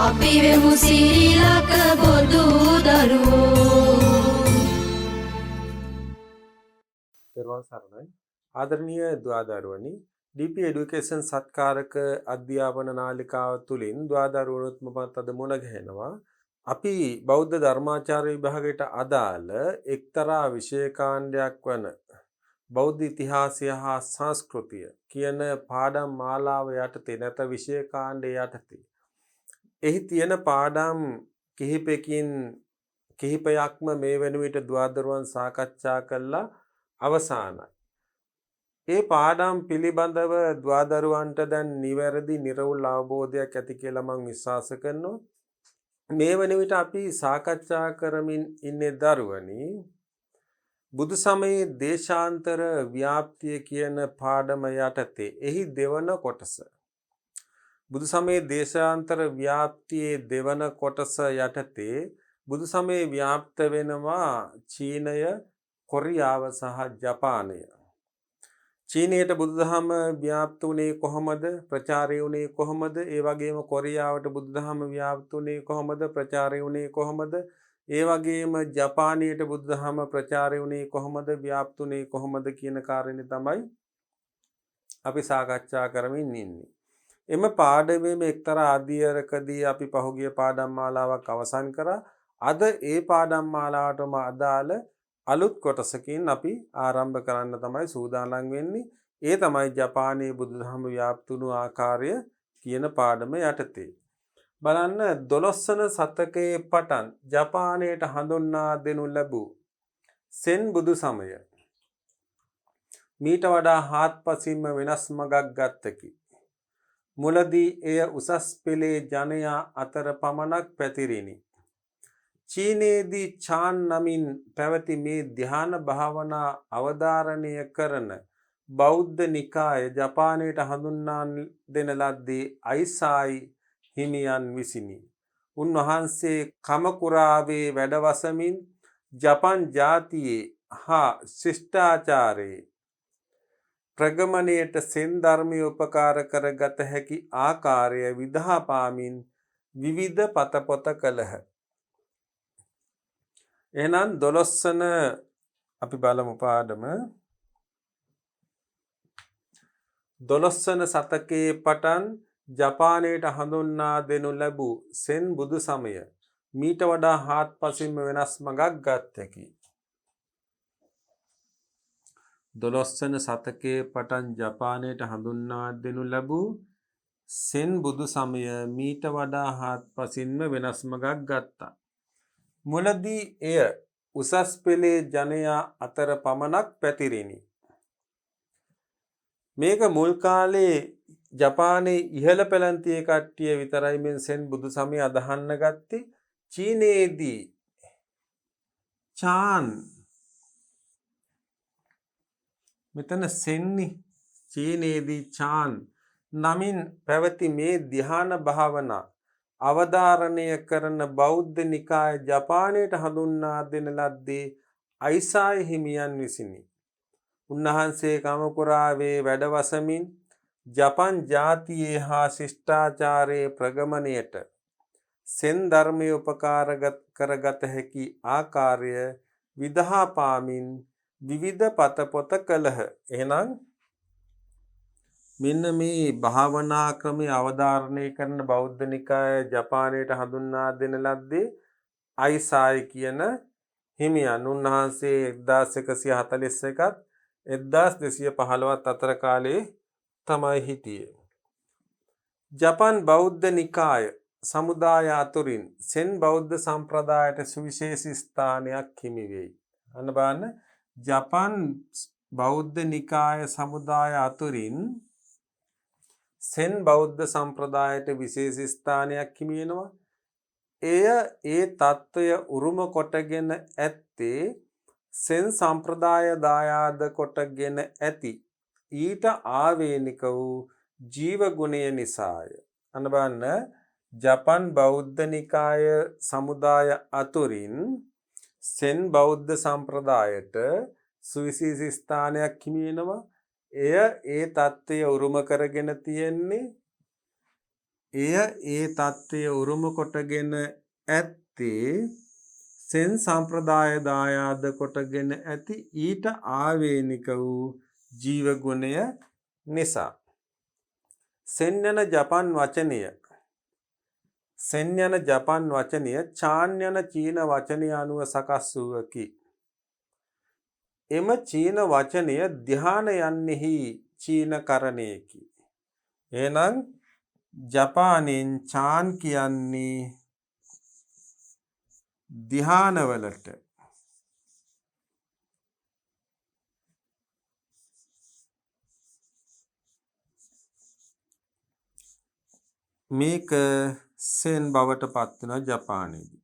අපි වෙමු සිරිලක බොදු දරුවෝ. පෙරවන් සරණයි. ආදරණීය දුවදරුවනි, DP Education සත්කාරක අධ්‍යාපන නාලිකාව තුළින් දුවදරුවනුත් මමත් අද මුණ ගැහෙනවා. අපි බෞද්ධ ධර්මාචාර්ය විභාගයට අදාළ එක්තරා විෂය කාණ්ඩයක් වන බෞද්ධ ඉතිහාසය හා සංස්කෘතිය කියන පාඩම් මාලාව යටතේ නැත විෂය කාණ්ඩය යටතේ එහි තියෙන පාඩම් කිහිපයක්ම මේ වෙන විට දුවදරුවන් සාකච්ඡා කළා අවසానයි. ඒ පාඩම් පිළිබඳව දුවදරුවන්ට දැන් නිවැරදි නිර්වුල් අවබෝධයක් ඇති කියලා මම විශ්වාස කරනවා. මේ වෙන විට අපි සාකච්ඡා කරමින් ඉන්නේ දරුවනි බුදු සමයේ දේශාන්තර ව්‍යාප්තිය කියන පාඩම යටතේ එහි දෙවන කොටස. බුදු සමයේ දේශාන්තර ව්‍යාප්තියේ දෙවන කොටස යටතේ බුදු සමයේ ව්‍යාප්ත වෙනවා චීනය, කොරියාව සහ ජපානය. චීනයට බුදුදහම ව්‍යාප්ත වුණේ කොහොමද? ප්‍රචාරය වුණේ කොහොමද? ඒ වගේම කොරියාවට බුදුදහම ව්‍යාප්ත වුණේ කොහොමද? ප්‍රචාරය වුණේ කොහොමද? ඒ වගේම ජපානයට බුදුදහම ප්‍රචාරය වුණේ කොහොමද? ව්‍යාප්ත වුණේ කොහොමද කියන කාරණේ තමයි අපි සාකච්ඡා කරමින් ඉන්නේ. එම පාඩමේ එක්තරා අධ්‍යයනකදී අපි පහුගිය පාඩම් මාලාවක් අවසන් කරා. අද ඒ පාඩම් මාලාවටම අදාළ අලුත් කොටසකින් අපි ආරම්භ කරන්න තමයි සූදානම් වෙන්නේ. ඒ තමයි ජපානයේ බුදුදහම ව්‍යාප්ත වුණු ආකාරය කියන පාඩම යටතේ. බලන්න 12 වන සතකයේ පටන් ජපානයට හඳුන්වා දෙනු ලැබූ සෙන් බුදු සමය මීට වඩා හාත්පසින්ම වෙනස් මඟක් ගත්තකි. මුලදී එය උසස් පෙළේ ජනයා අතර පමණක් පැතිරිණි. චීනයේදී චාන් නමින් පැවති මේ ධ්‍යාන භාවනා අවධාරණය කරන බෞද්ධ නිකාය ජපානයට හඳුන්වා දෙන ලද්දේ අයිසායි හිමියන් විසිනි. උන්වහන්සේ කමකුරාවේ වැඩවසමින් ජපන් ජාතියේ හා ශිෂ්ටාචාරයේ ප්‍රගමණයට සෙන් ධර්මය උපකාර කරගත හැකි ආකාරය විදහා පාමින් විවිධ පතපොත කළහ. එහෙනම් 12 වන අපි බලමු පාඩම 12 වන සතකයේ පටන් ජපානයට හඳුන්වා දෙනු ලැබූ සෙන් බුදු සමය මීට වඩා හාත්පසින්ම වෙනස් මඟක් ගත්තකි. 12 වන සතකයේ පටන් ජපානයට හඳුන්වා දෙනු ලැබූ සෙන් බුදු සමය මීට වඩා හාත්පසින්ම වෙනස් මඟක් ගත්තා. මුලදී එය උසස් පෙළේ ජනයා අතර පමණක් පැතිරිණි. මේක මුල් කාලේ ජපානයේ ඉහළ පැලැන්තියේ කට්ටිය විතරයි මේ සෙන් බුදු සමය අදහන්න ගත්තේ. චීනයේදී චාන් මෙතන සෙන්නි චීනයේදී චාන් නමින් පැවති මේ ධ්‍යාන භාවනා අවධාරණය කරන බෞද්ධ නිකාය ජපානයට හඳුන්වා දෙන ලද්දේ අයිසායි හිමියන් විසිනි. උන්වහන්සේ කමකුරාවේ වැඩවසමින් ජපන් ජාතියේ හා ශිෂ්ටාචාරයේ ප්‍රගමණයට සෙන් ධර්මය උපකාර කරගත හැකි ආකාරය විදහා පාමින් විවිධ පතපොත කළහ. එහෙනම් මෙන්න මේ භාවනා ක්‍රමය අවධාරණය කරන බෞද්ධ නිකාය ජපානයට හඳුන්වා දෙන ලද්දේ අයිසායි කියන හිමියන්. උන්වහන්සේ 1141ත් 1215ත් අතර කාලේ තමයි හිටියේ. ජපන් බෞද්ධ නිකාය සමුදාය අතුරින් සෙන් බෞද්ධ සම්ප්‍රදායට සුවිශේෂී ස්ථානයක් හිමි වෙයි. අන්න බලන්න ජපන් බෞද්ධ නිකාය සමුදාය අතුරින් සෙන් බෞද්ධ සම්ප්‍රදායට විශේෂ ස්ථානයක් හිමි වෙනවා. එය ඒ తত্ত্বය උරුම කොටගෙන ඇත්තේ සෙන් සම්ප්‍රදාය දායාද කොටගෙන ඇති ඊට ආවේනික වූ ජීව ගුණය නිසාය. අන්න බලන්න ජපන් බෞද්ධ නිකාය සමුදාය අතුරින් සෙන් බෞද්ධ සම්ප්‍රදායට සුවිශේෂී ස්ථානයක් හිමි වෙනවා. එය ඒ தත්ත්වය උරුම කරගෙන තියෙන්නේ එය ඒ தත්ත්වය උරුම කොටගෙන ඇත්තේ සෙන් සම්ප්‍රදාය දායාද කොටගෙන ඇති ඊට ආවේනික වූ ජීව ගුණය නිසා. සෙන් යන ජපන් වචනය චාන් යන චීන වචනය අනුව සකස් වූවකි. එම චීන වචනය ධ්‍යාන යන්නෙහි චීන කරණයකි. එහෙනම් ජපානයෙන් චාන් කියන්නේ ධ්‍යානවලට. මේක සෙන් බවට පත් වෙන ජපානයේදී.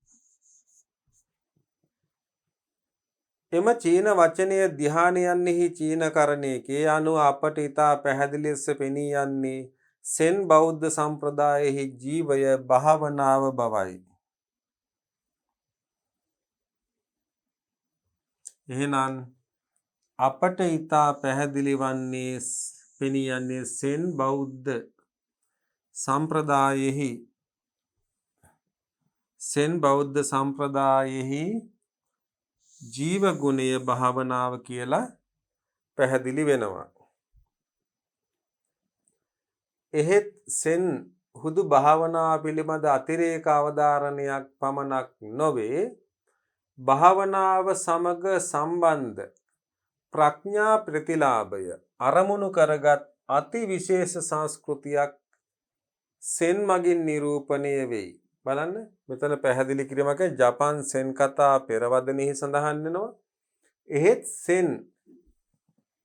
එම චීන වචනය ධ්‍යානයන්හි චීන කරණයකේ අනුව අපට ඉතා පැහැදිලි ලෙස පෙනී යන්නේ සෙන් බෞද්ධ සම්ප්‍රදායෙහි ජීවය භාවනාව බවයි. එහෙනම් අපට ඉතා පැහැදිලි වන්නේ පෙනී යන්නේ සෙන් බෞද්ධ සම්ප්‍රදායෙහි ජීව ගුණය භාවනාව කියලා පැහැදිලි වෙනවා. එහෙත් සෙන් හුදු භාවනාව පිළිබඳ අතිරේක අවධාරණයක් පමණක් නොවේ, භාවනාව සමග සම්බන්ධ ප්‍රඥා ප්‍රතිලාභය අරමුණු කරගත් අති විශේෂ සංස්කෘතියක් සෙන් මගින් නිරූපණය වෙයි. බලන්න මෙතන පැහැදිලි කිරීමක් ජපන් සෙන් කතා පෙරවදනෙහි සඳහන් වෙනවා. එහෙත්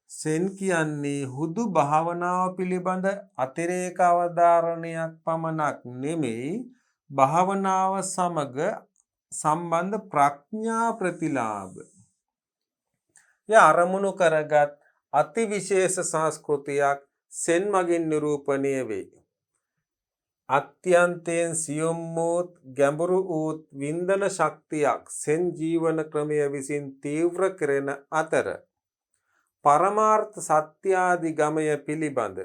සෙන් කියන්නේ හුදු භාවනාව පිළිබඳ අතිරේක අවධාරණයක් පමණක් නෙමෙයි, භාවනාව සමග සම්බන්ධ ප්‍රඥා ප්‍රතිලාභ අරමුණු කරගත් අති විශේෂ සංස්කෘතියක් සෙන් මගින් නිරූපණය වේ. අත්‍යන්තයෙන් සියුම් වූත් ගැඹුරු වූත් වින්දන ශක්තියක් සෙන් ජීවන ක්‍රමය විසින් තීව්‍ර කෙරෙන අතර පරමාර්ථ සත්‍යාදි ගමය පිළිබඳ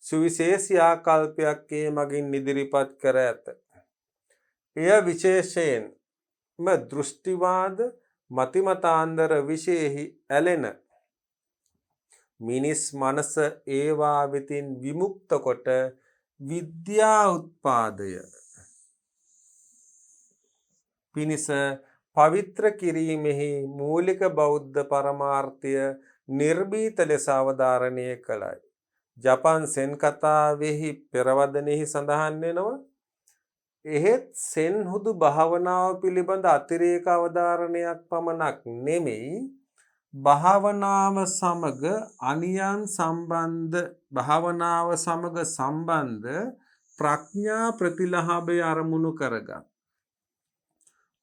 සුවිශේෂී ආකල්පයක් ඒ මගින් ඉදිරිපත් කර ඇත. එය විශේෂයෙන්ම දෘෂ්ටිවාද මතිමතාන්තර විශේෂෙහි ඇලෙන මිනිස් මනස ඒවා වෙතින් විමුක්ත කොට විද්‍යා උත්පාදය පිණිස පවිත්‍ර කිරීමෙහි මූලික බෞද්ධ පරමාර්ථය නිර්භීත ලෙස අවධාරණය කළයි. ජපන් සෙන් කතාවෙහි පෙරවදනෙහි සඳහන් වෙනවා. එහෙත් සෙන් හුදු භාවනාව පිළිබඳ අතිරේක අවධාරණයක් පමණක් නෙමෙයි, භාවනාව සමග සම්බන්ධ ප්‍රඥා ප්‍රතිලාභය අරමුණු කරගත්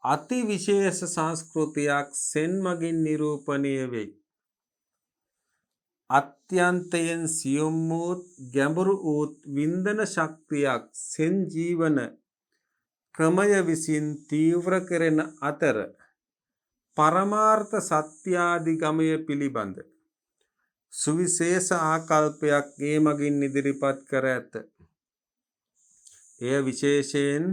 අති විශේෂ සංස්කෘතියක් සෙන් මගින් නිරූපණය වෙයි. අත්‍යන්තයෙන් සියුම් වූත් ගැඹුරු වූත් වින්දන ශක්තියක් සෙන් ජීවන ක්‍රමය විසින් තීව්‍ර කෙරෙන අතර පරමාර්ථ සත්‍යාදි ගමය පිළිබඳ සුවිශේෂ ආකල්පයක් ඒ මගින් ඉදිරිපත් කර ඇත. එය විශේෂයෙන්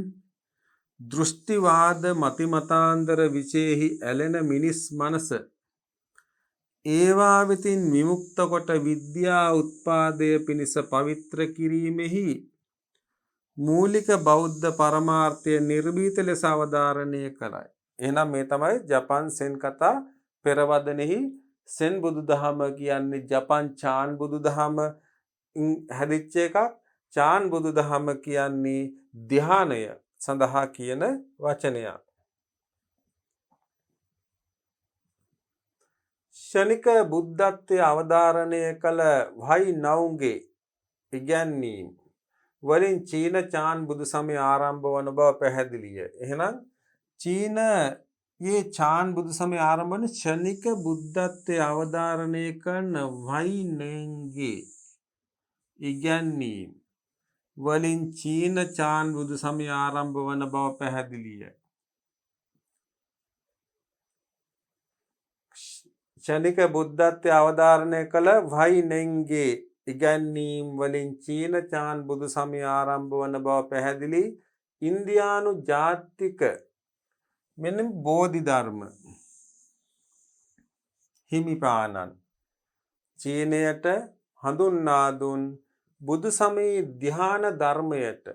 දෘෂ්ටිවාද මතිමතාන්තර විශේෂෙහි ඇලෙන මිනිස් මනස ඒවා වෙතින් විමුක්ත කොට විද්‍යා උත්පාදය පිණිස පවිත්‍ර කිරීමෙහි මූලික බෞද්ධ පරමාර්ථය නිර්භීත ලෙස අවධාරණය කරයි. එහෙනම් මේ තමයි ජපන් සෙන් කතා පෙරවදනෙහි සෙන් බුදුදහම කියන්නේ ජපන් චාන් බුදුදහම හැදිච්ච එකක්. චාන් බුදුදහම කියන්නේ ධ්‍යානය සඳහා කියන වචනයක්. ශනික බුද්ධත්වයේ අවධාරණය කළ වයි නවුන්ගේ ඉගැන්වීම් වලින් චීන චාන් බුදු සමය ආරම්භ වන බව පැහැදිලිය. එහෙනම් චීනයේ චාන් බුදු සමය ආරම්භ වන ශනික බුද්ධත්වයේ අවධාරණය කරන වයි නවුන්ගේ ඉගැන්වීම් වලින් චීන චාන් බුදු සමය ආරම්භ වන බව පැහැදිලිය. ශනික බුද්ධත්වයේ අවධාරණය කළ වයි නෙන්ගේ ඉගැන්වීම් වලින් චීන චාන් බුදු සමය ආරම්භ වන බව පැහැදිලි. ඉන්දියානු ජාතික මෙන්න බෝධි ධර්ම හිමිපාණන් චීනයට හඳුන්වා දුන් බුදු සමයේ ධ්‍යාන ධර්මයට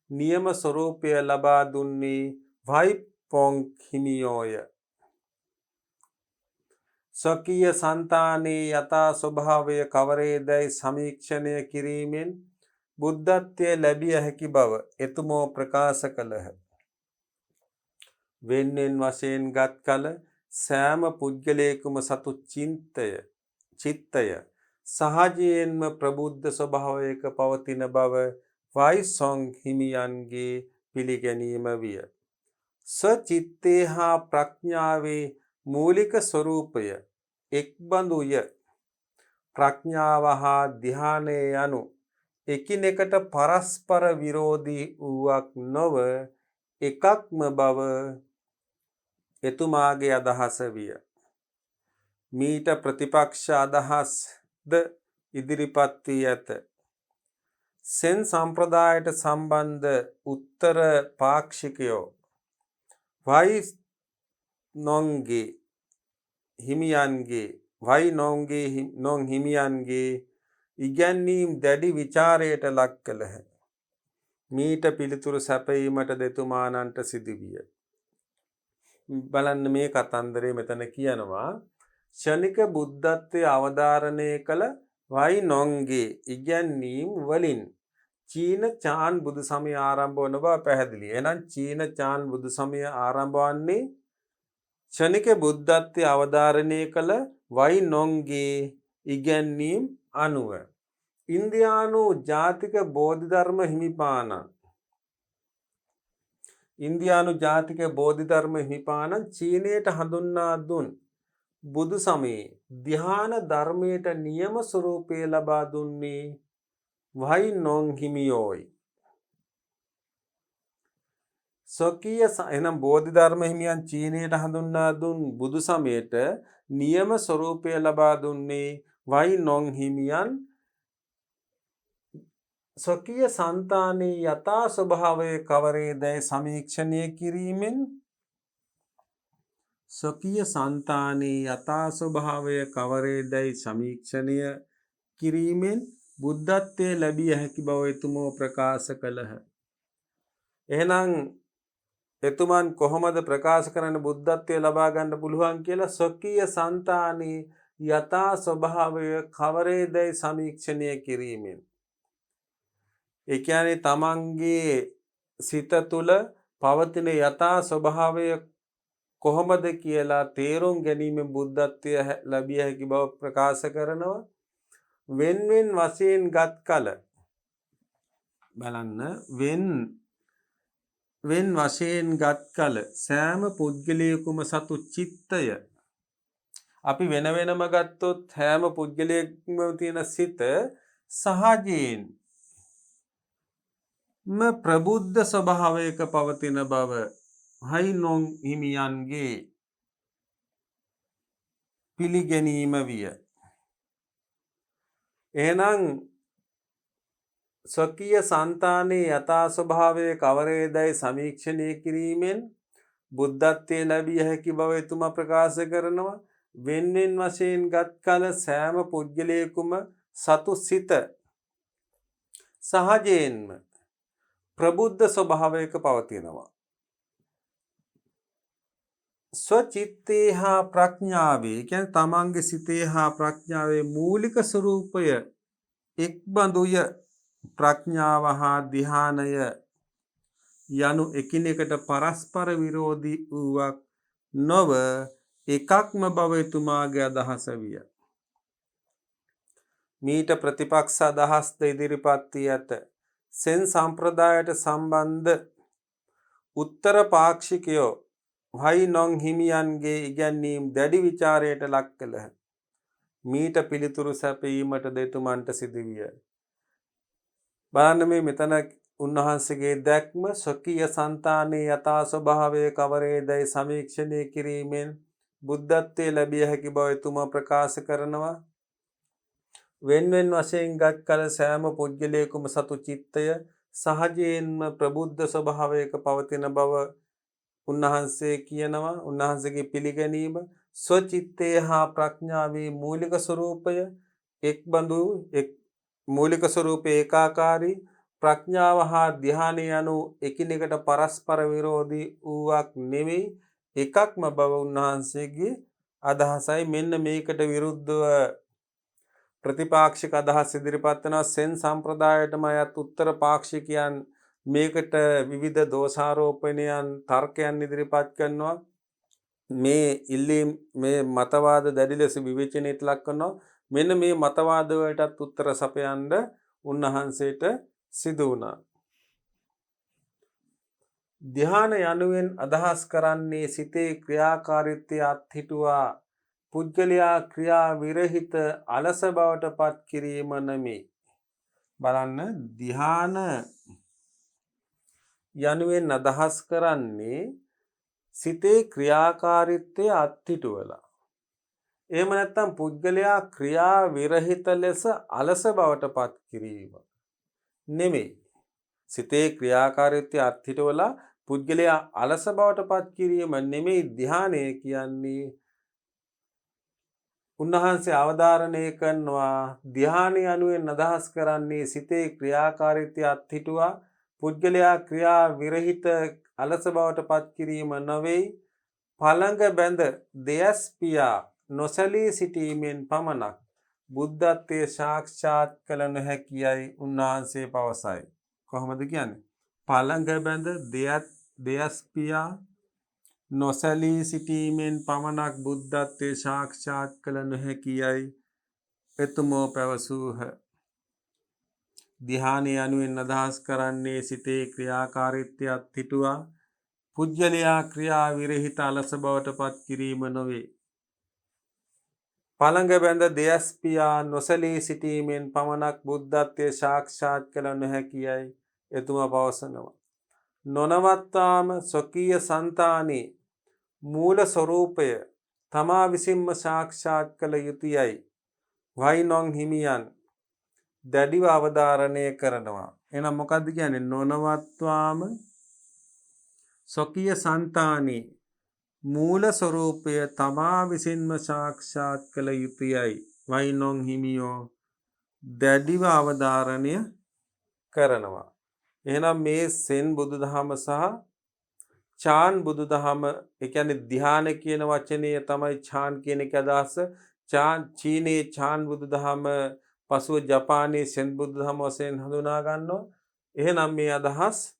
නියම ස්වરૂපය ලබා දුන්නේ වයිපොං හිමියෝය. ස්වකීය సంతානයේ යථා ස්වභාවය කවරේදැයි සමීක්ෂණය කිරීමෙන් බුද්ධත්වය ලැබිය හැකි බව එතුමෝ ප්‍රකාශ කළහ. වෙන්වෙන් වශයෙන් ගත් කල සෑම පුද්ගලයෙකුම සතු චිත්තය සහජයෙන්ම ප්‍රබුද්ධ ස්වභාවයක පවතින බව වයිසොං හිමියන්ගේ පිළිගැනීම විය. සචිත්තේ හා ප්‍රඥාවේ මූලික ස්වરૂපය එක්බඳුය. ප්‍රඥාව හා ධ්‍යානය යනු එකිනෙකට පරස්පර විරෝධී වූවක් නොව එකක්ම බව එතුමාගේ අදහස විය. මීට ප්‍රතිපක්ෂ අදහස්ද ඉදිරිපත් වී ඇත. සෙන් සම්ප්‍රදායට සම්බන්ධ උත්තර පාක්ෂිකයෝ වයිනොංගේ හිමියන්ගේ ඉගැන්වීම් දැඩි විචාරයට ලක් කළහ. මීට පිළිතුරු සැපයීමට දෙතුමානන්ට සිදුවිය. බලන්න මේ කතන්දරේ මෙතන කියනවා ක්ෂණික බුද්ධත්වය අවධාරණය කළ වයිනොංගේ ඉගැන්වීම් වලින් චීන චාන් බුදු සමය ආරම්භ වන බව පැහැදිලි. එහෙනම් චීන චාන් බුදු සමය ආරම්භ වන්නේ ක්ෂණික බුද්ධත්වය අවධාරණය කළ වයිනොංගේ ඉගැන්වීම් අනුව. ඉන්දියානු ජාතික බෝධිධර්ම හිමිපාණන් චීනයට හඳුන්වා දුන් බුදු සමයේ ධ්‍යාන ධර්මයට නියම ස්වરૂපය ලබා දුන්නේ වයිනොං හිමියෝයි. ස්වකීය එනම් බෝධි ධර්ම හිමියන් චීනයට හඳුන්වා දුන් බුදු සමයට නියම ස්වરૂපය ලබා දුන්නේ වයිනොං හිමියන් ස්වකීය సంతානයේ යථා ස්වභාවය කවරේදැයි සමීක්ෂණය කිරීමෙන් බුද්ධත්වයේ ලැබිය හැකි බව එතුමෝ ප්‍රකාශ කළහ. එහෙනම් එතුමන් කොහොමද ප්‍රකාශ කරන්න බුද්ධත්වය ලබා ගන්න පුළුවන් කියලා? ස්වකීය సంతානයේ යථා ස්වභාවය කවරේදැයි සමීක්ෂණය කිරීමෙන්. ඒ කියන්නේ තමන්ගේ සිත තුළ පවතින යථා ස්වභාවය කොහොමද කියලා තේරුම් ගැනීමෙන් බුද්ධත්වය ලැබිය හැකි බව ප්‍රකාශ කරනවා. වෙන්වෙන් වශයෙන් ගත් කල බලන්න වෙන් වශයෙන් ගත් කල සෑම පුද්ගලයෙකුම සතු චිත්තය අපි වෙන වෙනම ගත්තොත් හැම පුද්ගලයෙකුම තියෙන සිත සහජයෙන් ප්‍රබුද්ධ ස්වභාවයක පවතින බව වයිනොං හිමියන්ගේ පිළිගැනීම විය. එහෙනම් ස්වකීය సంతානයේ යථා ස්වභාවය කවරේදැයි සමීක්ෂණය කිරීමෙන් බුද්ධත්වයේ ලැබිය හැකි බව එතුමා ප්‍රකාශ කරනවා. වෙන්වෙන් වශයෙන් ගත් කල සෑම පුද්ගලයෙකුම සතු සිත සහජයෙන්ම ප්‍රබුද්ධ ස්වභාවයක පවතිනවා. ස්වචිත්තේ හා ප්‍රඥාවේ කියන්නේ තමන්ගේ සිතේ හා ප්‍රඥාවේ මූලික ස්වરૂපය එක්බඳුය. ප්‍රඥාව හා ධ්‍යානය යනු එකිනෙකට පරස්පර විරෝධී වූවක් නොව එකක්ම බව එතුමාගේ අදහස විය. මීට ප්‍රතිපක්ෂ අදහස්ද ඉදිරිපත් වී ඇත. සෙන් සම්ප්‍රදායට සම්බන්ධ උත්තර පාක්ෂිකයෝ වයිනොං හිමියන්ගේ ඉගැන්වීම් දැඩි විචාරයට ලක් කළහ. මීට පිළිතුරු සැපයීමට දෙතුමන්ට සිදුවිය. බලන්න මේ මෙතන උන්වහන්සේගේ දැක්ම ස්වකීය సంతානයේ යථා ස්වභාවය කවරේදැයි සමීක්ෂණය කිරීමෙන් බුද්ධත්වයේ ලැබිය හැකි බව එතුමා ප්‍රකාශ කරනවා. වෙන්වෙන් වශයෙන් ගත් කල සෑම පුද්ගලයෙකුම සතු චිත්තය සහජයෙන්ම ප්‍රබුද්ධ ස්වභාවයක පවතින බව උන්වහන්සේ කියනවා. උන්වහන්සේගේ පිළිගැනීම ස්වචිත්තය හා ප්‍රඥාවේ මූලික ස්වરૂපය මූලික ස්වરૂපය ඒකාකාරී, ප්‍රඥාව හා ධ්‍යානය යනු එකිනෙකට පරස්පර විරෝධී වූවක් නෙවෙයි, එකක්ම බව උන්වහන්සේගේ අදහසයි. මෙන්න මේකට විරුද්ධව ප්‍රතිපාක්ෂික අදහස් ඉදිරිපත් වෙනවා. සෙන් සම්ප්‍රදායයටම අයත් උත්තර පාක්ෂිකයන් මේකට විවිධ දෝෂාරෝපණයන් තර්කයන් ඉදිරිපත් කරනවා. මේ මතවාද දැඩි ලෙස විවේචනයට ලක් කරනවා. මෙන්න මේ මතවාද වලටත් උත්තර සපයන්න උන්වහන්සේට සිදු වුණා. ධ්‍යාන යනුවෙන් අදහස් කරන්නේ සිතේ ක්‍රියාකාරීත්වය අත්හිටුවා පුද්ගලයා ක්‍රියා විරහිත අලස බවට පත් කිරීම නෙමෙයි. බලන්න, ධ්‍යාන යනුවෙන් අදහස් කරන්නේ සිතේ ක්‍රියාකාරීත්වය අත්හිටුවලා. එහෙම නැත්නම් පුද්ගලයා ක්‍රියා විරහිත ලෙස අලස බවට පත් කිරීම නෙමෙයි. සිතේ ක්‍රියාකාරීත්වය අත්හිටුවලා පුද්ගලයා අලස බවට පත් කිරීම නෙමෙයි ධ්‍යානය කියන්නේ. උන්වහන්සේ අවධාරණය කරනවා ධ්‍යානය යනුවෙන් අදහස් කරන්නේ සිතේ ක්‍රියාකාරීත්වය අත්හිටුවා පුද්ගලයා ක්‍රියා විරහිත අලස බවට පත් කිරීම නොවේ. පළඟ බැඳ දෙයස් පියා නොසැලී සිටීමෙන් පමණක් බුද්ධත්වයේ සාක්ෂාත් කළ නොහැකියයි උන්වහන්සේ පවසයි. කොහොමද කියන්නේ? පළඟ බැඳ දෙයස් පියා නොසැලී සිටීමෙන් පමණක් බුද්ධත්වයේ සාක්ෂාත් කළ නොහැකියයි එතුමෝ පැවසූහ. ධ්‍යානය යනුවෙන් අදහස් කරන්නේ සිතේ ක්‍රියාකාරීත්වය අත්හිටුවා පුද්ගලයා ක්‍රියා විරහිත අලස බවට පත් කිරීම නොවේ. පළඟ බැඳ දෙයස් පියා නොසැලී සිටීමෙන් පමණක් බුද්ධත්වයේ සාක්ෂාත් කළ නොහැකියයි එතුමා පවසනවා. නොනවත්වාම ස්වකීය సంతානයේ මූල ස්වરૂපය තමා විසින්ම සාක්ෂාත් කළ යුතුයයි වයිනොන් හිමියන් දැඩිව අවධාරණය කරනවා. එහෙනම් මොකද්ද කියන්නේ? නොනවත්වාම ස්වකීය సంతානයේ මූල ස්වરૂපය තමා විසින්ම සාක්ෂාත් කළ යුතුයයි වයිනොන් හිමියෝ දැඩිව අවධාරණය කරනවා. එහෙනම් මේ සෙන් බුදුදහම සහ චාන් බුදුදහම, ඒ කියන්නේ ධ්‍යාන කියන වචනය තමයි චාන් කියන එක අදහස. චීනයේ චාන් බුදුදහම පසුව ජපානයේ සෙන් බුදුදහම වශයෙන් හඳුනා ගන්නවා. එහෙනම් මේ අදහස්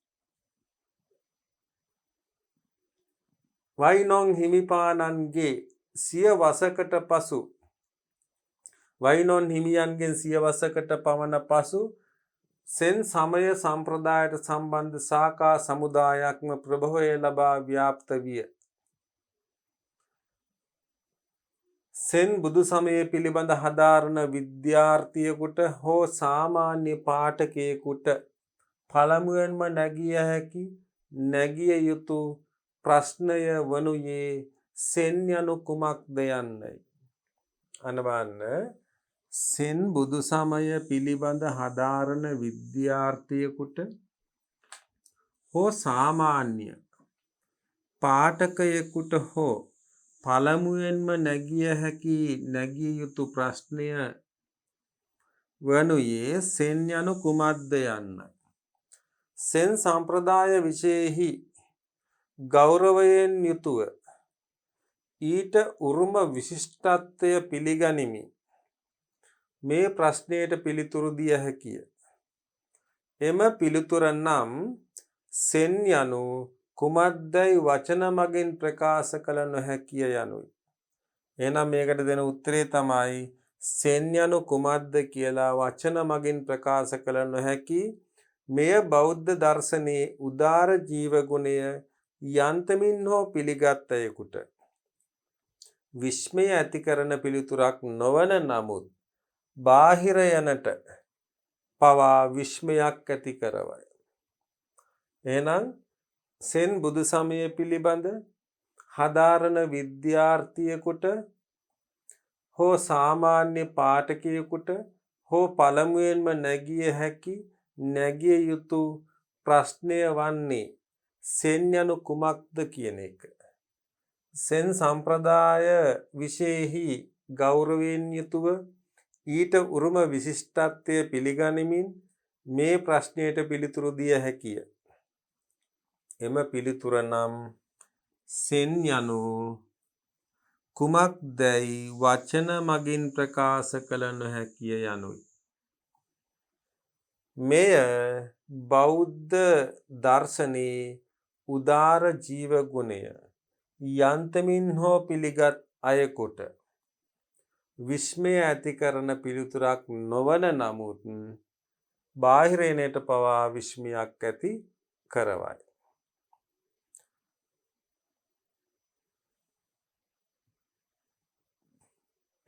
වයිනොන් හිමිපාණන්ගේ සිය වසකට පසු වයිනොන් හිමියන්ගෙන් සිය වසකට පමණ පසු සෙන් සමය සම්ප්‍රදායට සම්බන්ධ ශාඛා සමුදායක්ම ප්‍රභවය ලබා ව්‍යාප්ත විය. සෙන් බුදු සමය පිළිබඳ හදාරන විද්‍යාර්ථියෙකුට හෝ සාමාන්‍ය පාඨකයෙකුට පළමුවෙන්ම නැගිය යුතු ප්‍රශ්නය වනුයේ සෙන් යනු කුමක්ද යන්නයි. අනවන්න සෙන් බුදු සමය පිළිබඳ හදාරන විද්‍යාර්ථියෙකුට හෝ සාමාන්‍ය පාඨකයෙකුට හෝ පළමුවෙන්ම නැගිය යුතු ප්‍රශ්නය වනුයේ සෙන් යනු කුමක්ද යන්නයි. සෙන් සම්ප්‍රදාය විශේෂෙහි ගෞරවයෙන් යුතුව ඊට උරුම විශිෂ්ටත්වය පිළිගනිමි. මේ ප්‍රශ්නයට පිළිතුරු දිය හැකිය. එම පිළිතුර නම් සෙන් යනු කුමක්දයි වචන මගින් ප්‍රකාශ කළ නොහැකිය යනුයි. එහෙනම් මේකට දෙන උත්තරේ තමයි සෙන් යනු කුමක්ද කියලා වචන මගින් ප්‍රකාශ කළ නොහැකි. මෙය බෞද්ධ දර්ශනයේ උදාර ජීව ගුණය යන්තමින් හෝ පිළිගත් අයෙකුට විස්මය ඇති කරන පිළිතුරක් නොවන නමුත් බාහිර යනට පවා විස්මයක් ඇති කරවයි. එහෙනම් සෙන් බුදු සමය පිළිබඳ හදාරන විද්‍යාර්ථියෙකුට හෝ සාමාන්‍ය පාඨකයෙකුට හෝ පළමුවෙන්ම නැගිය හැකි නැගිය යුතු ප්‍රශ්නය වන්නේ සෙන් යනු කුමක්ද කියන එක. සෙන් සම්ප්‍රදාය විශේෂෙහි ගෞරවයෙන් යුතුව ඊට උරුම විශිෂ්ටත්වය පිළිගනිමින් මේ ප්‍රශ්නයට පිළිතුරු දිය හැකිය. එම පිළිතුර නම් සෙන් යනු කුමක්දැයි වචන මගින් ප්‍රකාශ කළ නොහැකිය යනුයි. මෙය බෞද්ධ දර්ශනයේ උදාර ජීව ගුණය යන්තමින් හෝ පිළිගත් අයෙකුට විස්මය ඇති කරන පිළිතුරක් නොවන නමුත් බාහිරයනට පවා විස්මයක් ඇති කරවයි.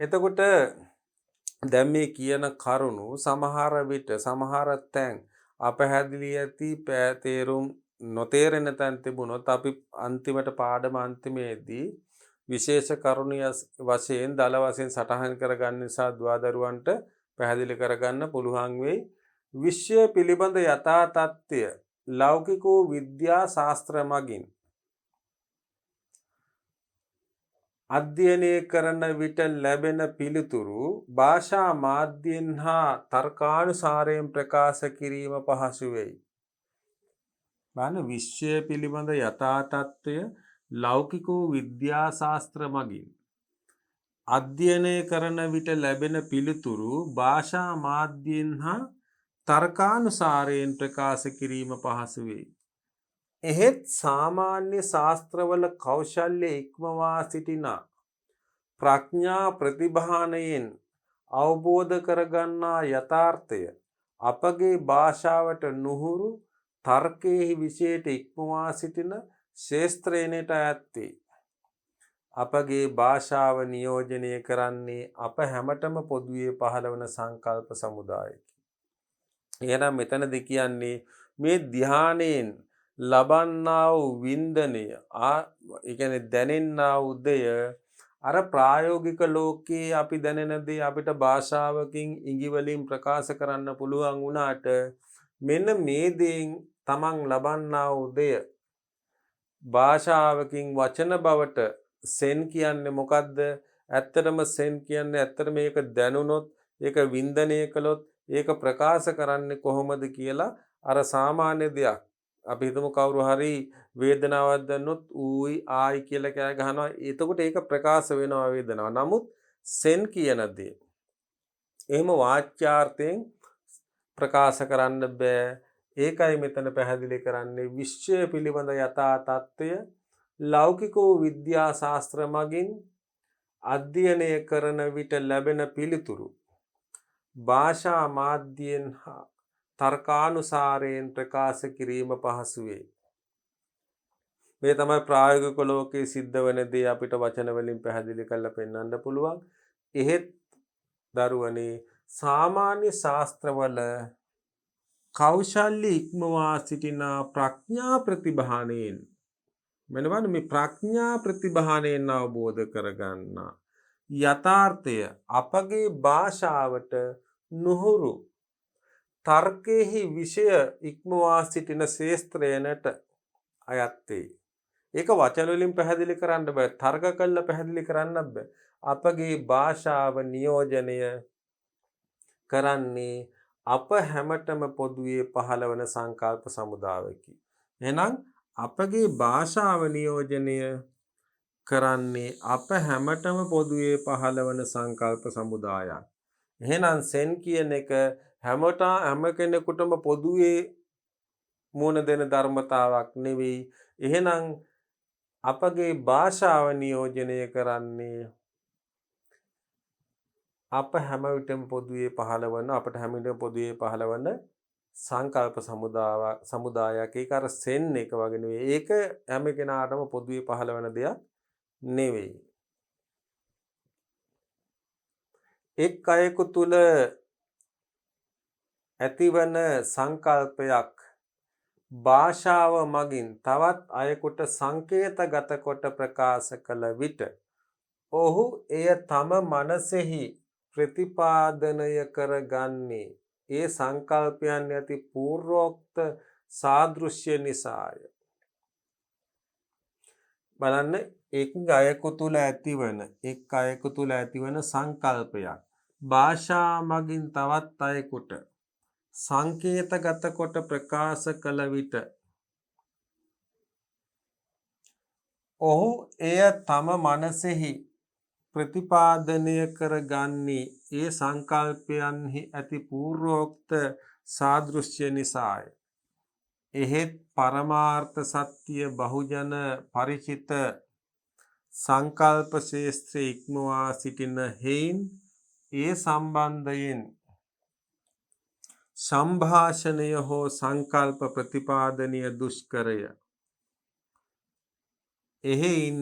එතකොට දැන් මේ කියන කරුණු සමහර විට සමහර තැන් අපහැදිලි ඇති තේරුම් නොතේරෙන තැන් තිබුණොත් අපි අන්තිමට පාඩම අන්තිමේදී විශේෂ කරුණු වශයෙන් දල වශයෙන් සටහන් කරගන්න නිසා දුවදරුවන්ට පැහැදිලි කරගන්න පුළුවන් වෙයි. විශ්වය පිළිබඳ යථා තත්ත්වය ලෞකික විද්‍යා ශාස්ත්‍ර මගින් අධ්‍යයනය කරන විට ලැබෙන පිළිතුරු භාෂා මාධ්‍යයෙන් හා තර්කානුසාරයෙන් ප්‍රකාශ කිරීම පහසු වෙයි. විශ්වය පිළිබඳ යථා තත්ත්වය ලෞකික විද්‍යා ශාස්ත්‍ර මගින් අධ්‍යයනය කරන විට ලැබෙන පිළිතුරු භාෂා මාධ්‍යයෙන් හා තර්කානුසාරයෙන් ප්‍රකාශ කිරීම පහසු වෙයි. එහෙත් සාමාන්‍ය ශාස්ත්‍රවල කෞශල්‍ය ඉක්මවා සිටිනා ප්‍රඥා ප්‍රතිභානයෙන් අවබෝධ කරගන්නා යථාර්ථය අපගේ භාෂාවට නුහුරු තර්කයෙහි විශේෂයට ඉක්මවා සිටින ශේස්ත්‍රයනට ඇත්තේ. අපගේ භාෂාව නියෝජනය කරන්නේ අප හැමටම පොදුවේ පහළ වන සංකල්ප සමුදායකි. එහෙනම් මෙතනදී කියන්නේ මේ ධ්‍යානයෙන් ලබන්නා වූ වින්දනය ඒ කියන්නේ දැනෙන්නා වූ දෙය අර ප්‍රායෝගික ලෝකයේ අපි දැනෙන දේ අපිට භාෂාවකින් ඉඟි වලින් ප්‍රකාශ කරන්න පුළුවන් වුණාට මෙන්න මේ දේෙන් තමන් ලබන්නා වූ දෙය භාෂාවකින් වචන බවට සෙන් කියන්නේ මොකද්ද? ඇත්තටම සෙන් කියන්නේ ඇත්තට මේක දැනුනොත් ඒක වින්දනය කළොත් ඒක ප්‍රකාශ කරන්නේ කොහොමද කියලා අර සාමාන්‍ය දෙයක් අපි හිතමු කවුරු හරි වේදනාවක් දැන්නොත් ඌයි ආයි කියලා කෑ ගහනවා. එතකොට ඒක ප්‍රකාශ වෙනවා වේදනාව. නමුත් සෙන් කියන දේ එහෙම වාච්‍යාර්ථයෙන් ප්‍රකාශ කරන්න බෑ. ඒකයි මෙතන පැහැදිලි කරන්නේ විශ්වය පිළිබඳ යථා තත්ත්වය ලෞකික විද්‍යා ශාස්ත්‍ර මගින් අධ්‍යයනය කරන විට ලැබෙන පිළිතුරු භාෂා මාධ්‍යයෙන් හා තර්කානුසාරයෙන් ප්‍රකාශ කිරීම පහසු වේ. මේ තමයි ප්‍රායෝගික ලෝකයේ සිද්ධ වෙන දේ අපිට වචන වලින් පැහැදිලි කරලා පෙන්වන්න පුළුවන්. එහෙත් දරුවනේ සාමාන්‍ය ශාස්ත්‍රවල කෞශල්‍ය ඉක්මවා සිටින ප්‍රඥා ප්‍රතිභාණයෙන් මෙන්න මේ ප්‍රඥා ප්‍රතිභාණයෙන් අවබෝධ කරගන්න යථාර්ථය අපගේ භාෂාවට නුහුරු තර්කයෙහි විෂය ඉක්මවා සිටින ශේස්ත්‍රයනට අයත් වේ. ඒක වචන වලින් පැහැදිලි කරන්න බෑ. තර්ක කළා පැහැදිලි කරන්නත් බෑ. අපගේ භාෂාව නියෝජනය කරන්නේ අප හැමතෙම පොදුවේ පහළ වන සංකල්ප සමුදායකි. එහෙනම් අපගේ භාෂාව නියෝජනය කරන්නේ අප හැමතෙම පොදුවේ පහළ වන සංකල්ප සමුදායක්. එහෙනම් සෙන් කියන එක හැම කෙනෙකුටම පොදුවේ මුණ දෙන ධර්මතාවක් නෙවෙයි. එහෙනම් අපගේ භාෂාව නියෝජනය කරන්නේ අප හැම විටම පොදුවේ පහළ වන අපට හැම විටම පොදුවේ පහළ වන සංකල්ප සමුදායක්. ඒක අර සෙන් එක වගේ නෙවෙයි. ඒක හැම කෙනාටම පොදුවේ පහළ වෙන දෙයක් නෙවෙයි. එක් අයෙකු තුල ඇතිවන සංකල්පයක් භාෂාව මගින් තවත් අයෙකුට සංකේතගත කොට ප්‍රකාශ කළ විට ඔහු එය තම මනසෙහි ප්‍රතිපාදනය කරගන්නේ ඒ සංකල්පයන් ඇති පූර්වෝක්ත සාදෘශ්‍ය නිසාය. බලන්න එක් අයෙකු තුළ ඇතිවන සංකල්පයක් භාෂා මගින් තවත් අයෙකුට සංකේතගත කොට ප්‍රකාශ කළ විට ඔහු එය තම මනසෙහි ප්‍රතිපාදනය කරගන්නේ ඒ සංකල්පයන්හි ඇති පූර්වෝක්ත සාදෘශ්‍ය නිසාය. එහෙත් පරමාර්ථ සත්‍ය බහුජන පරිචිත සංකල්ප ශේෂ්ත්‍රය ඉක්මවා සිටින හේයින් ඒ සම්බන්ධයෙන් සංභාෂණය හෝ සංකල්ප ප්‍රතිපාදනය දුෂ්කරය. එහෙයින්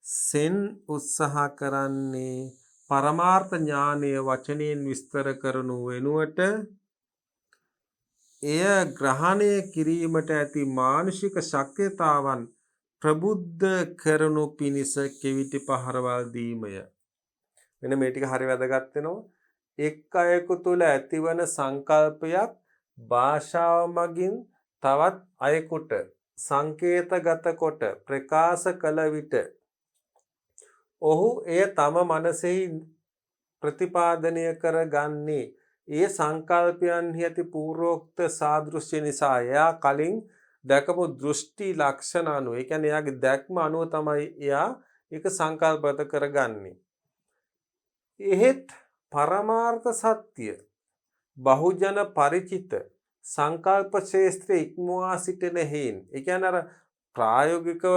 සෙන් උත්සාහ කරන්නේ පරමාර්ථ ඥානය වචනයෙන් විස්තර කරනු වෙනුවට එය ග්‍රහණය කිරීමට ඇති මානසික ශක්්‍යතාවන් ප්‍රබුද්ධ කරනු පිණිස කෙවිටි පහරවල් දීමය. මෙන්න මේ ටික හරි වැදගත් වෙනවා. එක් අයෙකු තුළ ඇතිවන සංකල්පයක් භාෂාව මගින් තවත් අයෙකුට සංකේතගත කොට ප්‍රකාශ කළ විට ඔහු එය තම මනසෙහි ප්‍රතිපාදනය කරගන්නේ ඒ සංකල්පයන්හි ඇති පූර්වෝක්ත සාදෘශ්‍ය නිසා. එයා කලින් දැකපු දෘෂ්ටි ලක්ෂණ අනුව, ඒ කියන්නේ එයාගේ දැක්ම අනුව තමයි එයා ඒක සංකල්පගත කරගන්නේ. එහෙත් පරමාර්ථ සත්‍ය බහුජන පරිචිත සංකල්ප ශේෂ්ත්‍රය ඉක්මවා සිටින හේයින්, ඒ කියන්නේ අර ප්‍රායෝගිකව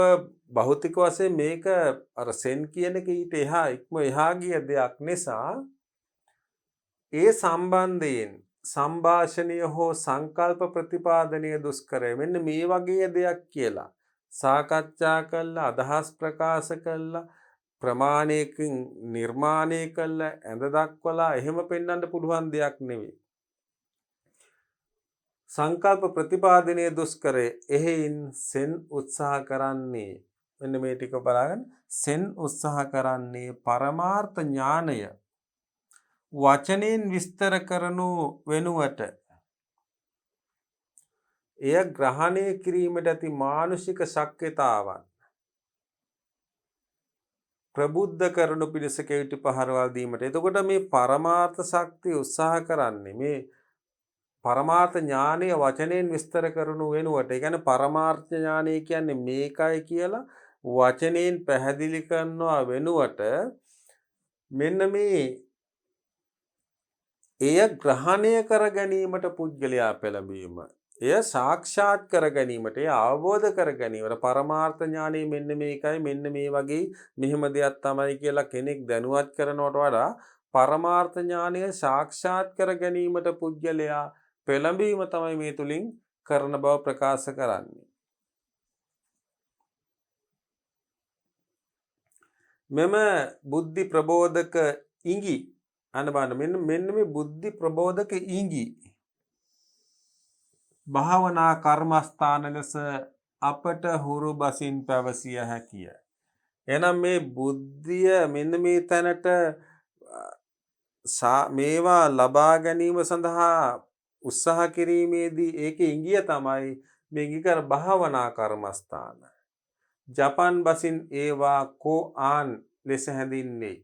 භෞතික වශයෙන් මේක අර සෙන් කියන එක ඊට එහා ගිය දෙයක් නිසා ඒ සම්බන්ධයෙන් සංഭാෂණය හෝ සංකල්ප ප්‍රතිපාදනය දුෂ්කරය. මෙන්න මේ වගේ දෙයක් කියලා සාකච්ඡා කළා, අදහස් ප්‍රකාශ කළා, ප්‍රමාණයකින් නිර්මාණය කළා, ඇඳ දක්වලා එහෙම පෙන්වන්න පුළුවන් දෙයක් නෙවෙයි. සංකල්ප ප්‍රතිපාදනය දුෂ්කරය. එහෙයින් සෙන් උත්සාහ කරන්නේ, මෙන්න මේ ටික බලන්න, සෙන් උත්සාහ කරන්නේ පරමාර්ථ ඥානය වචනෙන් විස්තර කරනු වෙනුවට එය ග්‍රහණය කිරීමට ඇති මානසික ශක්්‍යතාවන් ප්‍රබුද්ධ කරනු පිණිස කෙවිටි පහරවල් දීමට. එතකොට මේ පරමාර්ථ ශක්තිය උත්සාහ කරන්නේ මේ පරමාර්ථ ඥානය වචනෙන් විස්තර කරනු වෙනුවට, ඒ කියන්නේ පරමාර්ථ ඥානය කියන්නේ මේකයි කියලා වචනෙන් පැහැදිලි කරනවා වෙනුවට මෙන්න මේ එය ග්‍රහණය කර ගැනීමට පුද්ගලයා පෙළඹීම, එය සාක්ෂාත් කර ගැනීමට, එය අවබෝධ කර ගැනීමට පරමාර්ථ ඥානය මෙන්න මේකයි, මෙන්න මේ වගේ මෙහෙම දෙයක් තමයි කියලා කෙනෙක් දැනුවත් කරනවට වඩා පරමාර්ථ ඥානය සාක්ෂාත් කර ගැනීමට පුද්ගලයා පෙළඹීම තමයි මේ තුලින් කරන බව ප්‍රකාශ කරන්නේ. මෙම බුද්ධි ප්‍රබෝධක ඉඟි මෙන්න මේ බුද්ධි ප්‍රබෝධක ඉඟි භාවනා කර්මස්ථාන ලෙස අපට හුරු බසින් පැවසිය හැකිය. එනම් මේ බුද්ධිය මෙන්න මේ තැනට මේවා ලබා ගැනීම සඳහා උත්සාහ කිරීමේදී ඒකේ ඉඟිය තමයි මේ ඉඟිකර භාවනා කර්මස්ථාන. ජපන් බසින් ඒවා කෝආන් ලෙස හැඳින්වේ.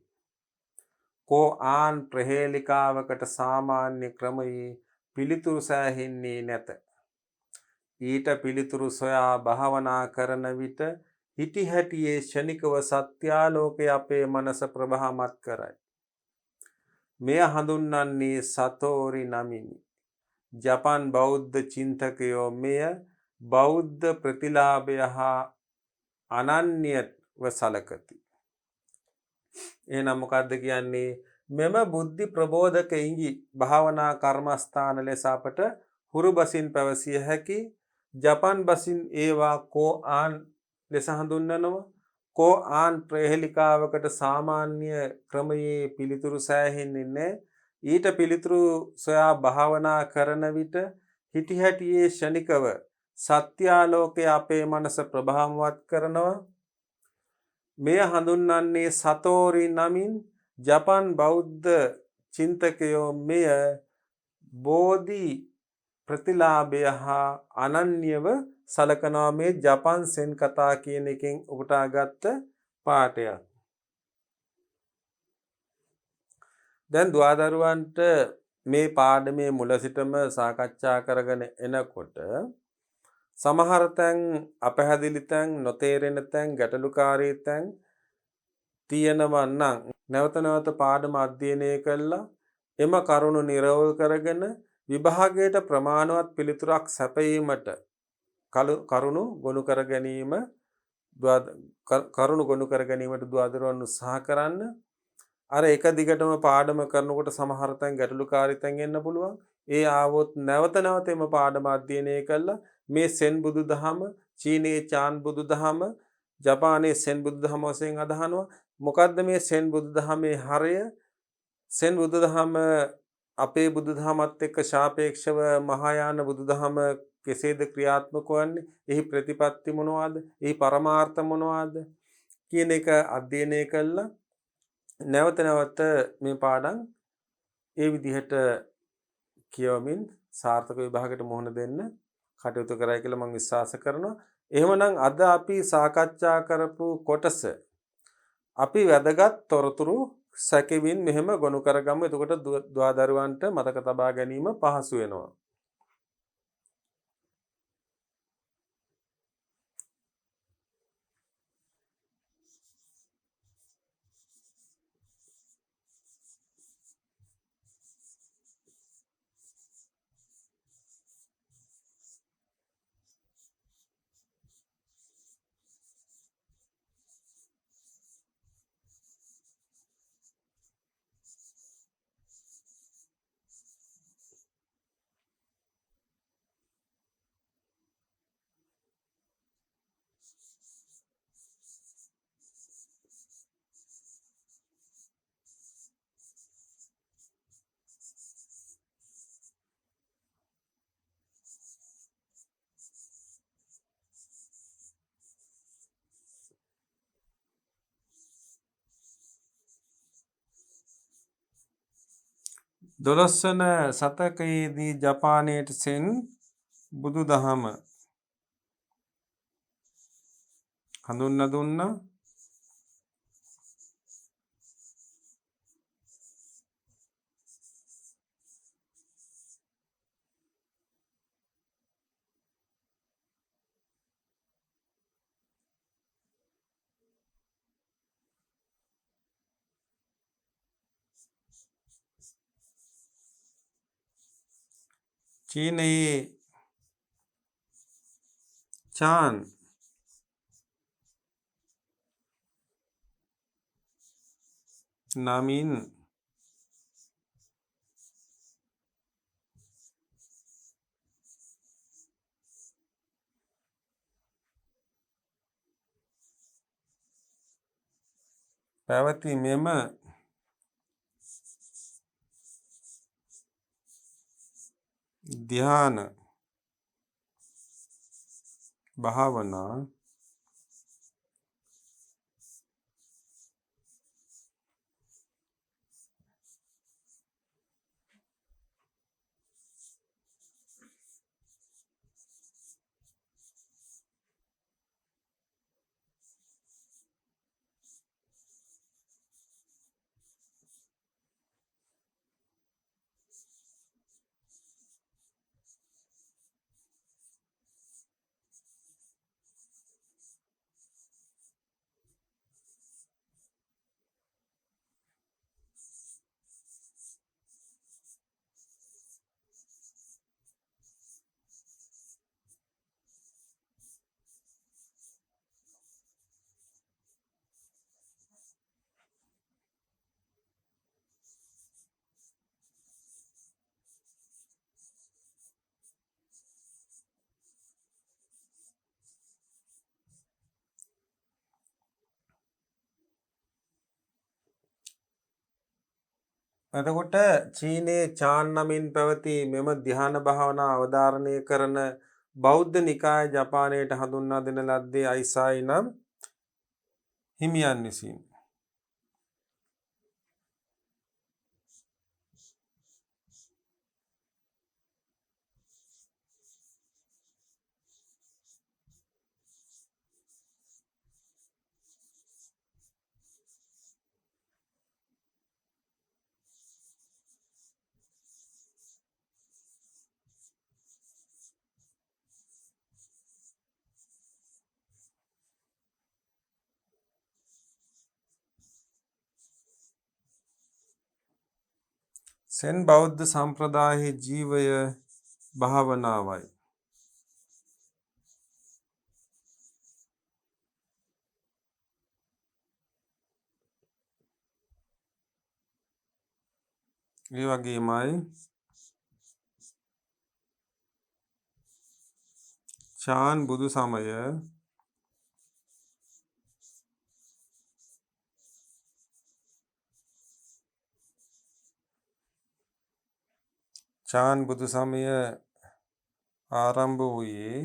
කෝආන් ප්‍රහේලිකාවකට සාමාන්‍ය ක්‍රමයේ පිළිතුරු සෑහෙන්නේ නැත. ඊට පිළිතුරු සොයා භාවනා කරන විට හිටි හැටියේ ෂණිකව සත්‍යාලෝකයේ අපේ මනස ප්‍රභාමත් කරයි. මෙය හඳුන්වන්නේ සතෝරි නමිනි. ජපන් බෞද්ධ චින්තකයෝ මෙය බෞද්ධ ප්‍රතිලාභය හා අනන්‍යව සලකති. එහෙනම් මොකද්ද කියන්නේ? මෙම බුද්ධි ප්‍රබෝධක ඉඟි භාවනා කර්මස්ථාන ලෙස අපට හුරු බසින් පැවසිය හැකි. ජපන් බසින් ඒවා කෝආන් ලෙස හඳුන්වනවා. කෝආන් ප්‍රහේලිකාවකට සාමාන්‍ය ක්‍රමයේ පිළිතුරු සෑහෙන්නේ නැහැ. ඊට පිළිතුරු සොයා භාවනා කරන විට හිටි හැටියේ ෂණිකව සත්‍යාලෝකයේ අපේ මනස ප්‍රභාවවත් කරනවා. මෙය හඳුන්වන්නේ සතෝරි නමින් ජපන් බෞද්ධ චින්තකයෝ මෙය බෝධි ප්‍රතිලාභය හා අනන්‍යව සලකනවා මේ ජපන් සෙන් කතා කියන එකෙන් උපුටාගත්ත පාඩයක්. දැන් දුවදරුවන්ට මේ පාඩමේ මුල සිටම සාකච්ඡා කරගෙන එනකොට සමහර තැන් අපහැදිලි තැන් නොතේරෙන තැන් ගැටලුකාරී තැන් තියෙනවා නම් නැවත නැවත පාඩම අධ්‍යයනය කළා එම කරුණු නිරවුල් කරගෙන විභාගයට ප්‍රමාණවත් පිළිතුරක් සැපයීමට කරුණු ගොනු කර ගැනීමට දුවදරුවන් උත්සාහ කරන්න. අර එක දිගටම පාඩම කරනකොට සමහර තැන් ගැටලුකාරී තැන් එන්න පුළුවන්. ඒ ආවොත් නැවත නැවත එම පාඩම අධ්‍යයනය කළා මේ සෙන් බුදුදහම, චීනයේ චාන් බුදුදහම, ජපානයේ සෙන් බුදුදහම වශයෙන් අදහනවා. මොකද්ද මේ සෙන් බුදුදහමේ හරය? සෙන් බුදුදහම අපේ බුදුදහමත් එක්ක සාපේක්ෂව මහායාන බුදුදහම කෙසේද ක්‍රියාත්මක වන්නේ? එහි ප්‍රතිපත්ති මොනවාද? එහි පරමාර්ථ මොනවාද? කියන එක අධ්‍යයනය කළා. නැවත නැවත මේ පාඩම් ඒ විදිහට කියවමින් සාර්ථක විභාගයට මුහුණ දෙන්න කටයුතු කරයි කියලා මම විශ්වාස කරනවා. එහෙමනම් අද අපි සාකච්ඡා කරපු කොටස අපි වැදගත් තොරතුරු සැකෙමින් මෙහෙම ගොනු කරගමු. එතකොට දුවදරුවන්ට මතක තබා ගැනීම පහසු වෙනවා. දොළොස්වන සතකයේදී ජපානයට සෙන් බුදුදහම හඳුන්වා දුන්නා. චීනයේ චාන් නමින් පැවති මෙම ධ්‍යාන භාවනා එතකොට චීනයේ චාන් නමින් පැවති මෙම ධ්‍යාන භාවනා අවධාරණය කරන බෞද්ධ නිකාය ජපානයට හඳුන්වා දෙන ලද්දේ අයිසායි නම් හිමියන් විසින්. සෙන් බෞද්ධ සම්ප්‍රදායෙහි ජීවය භාවනාවයි. ඒ වගේමයි චාන් බුදු සමය චාන් බුදු සමය ආරම්භ වූයේ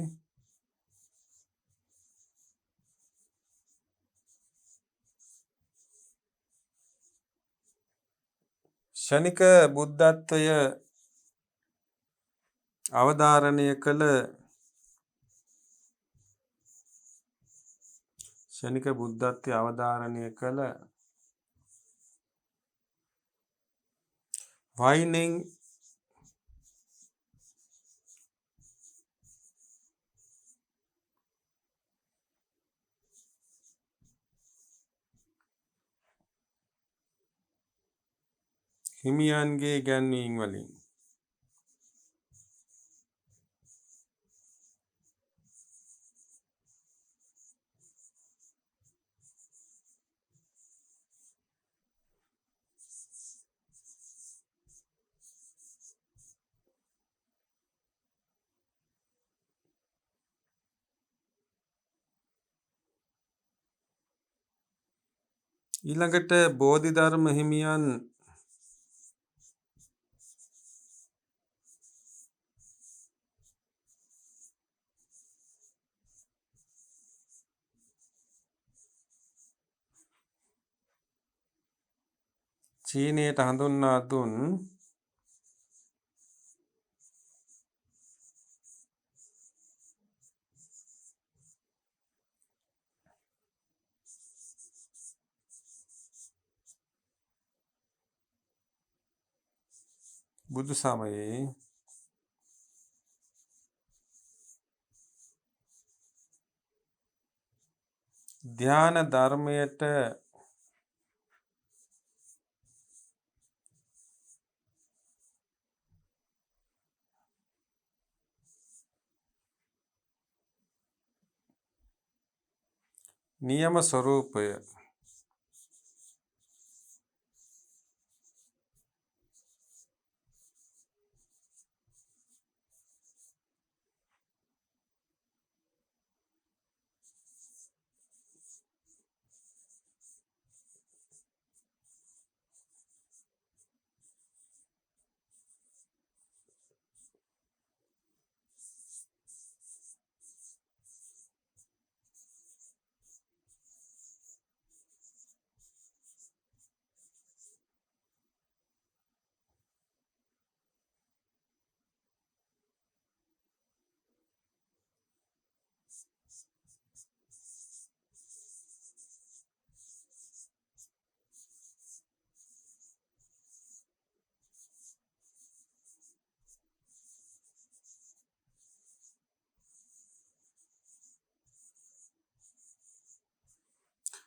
ශනික බුද්ධත්වය අවධාරණය කළ ශනික බුද්ධත්වය අවධාරණය කළ වයිනෙන් හිමියන්ගේ ඉගැන්වීම් වලින් ඊළඟට බෝධිධර්ම හිමියන් චීනයට හඳුන්වා දුන් බුදු සමයේ ධ්‍යාන ධර්මයට නියම ස්වરૂපය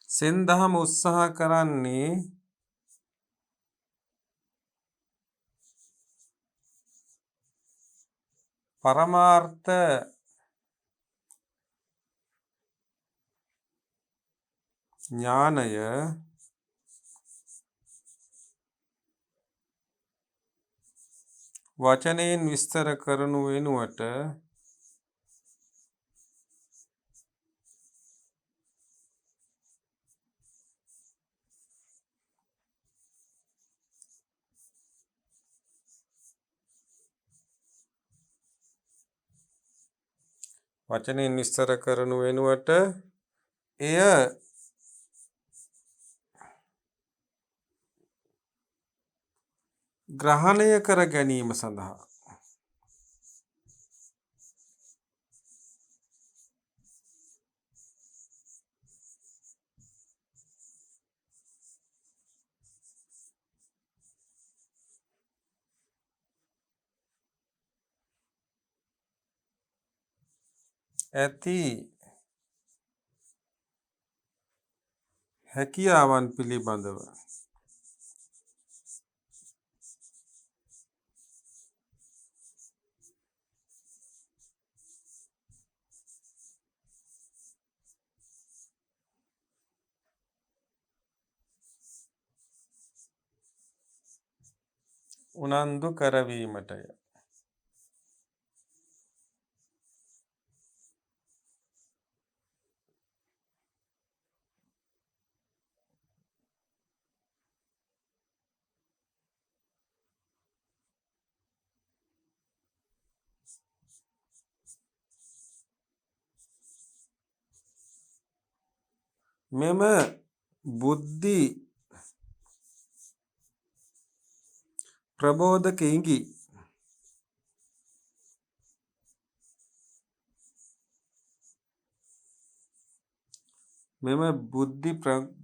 සෙන් දහම උත්සාහ කරන්නේ පරමාර්ථ ඥානය වචනයෙන් විස්තර කරනු වෙනුවට එය ග්‍රහණය කර ගැනීම සඳහා ඇති හැකියාවන් පිළිබඳව උනන්දු කරවීමටය. මෙම බුද්ධි ප්‍රබෝධක ඉඟි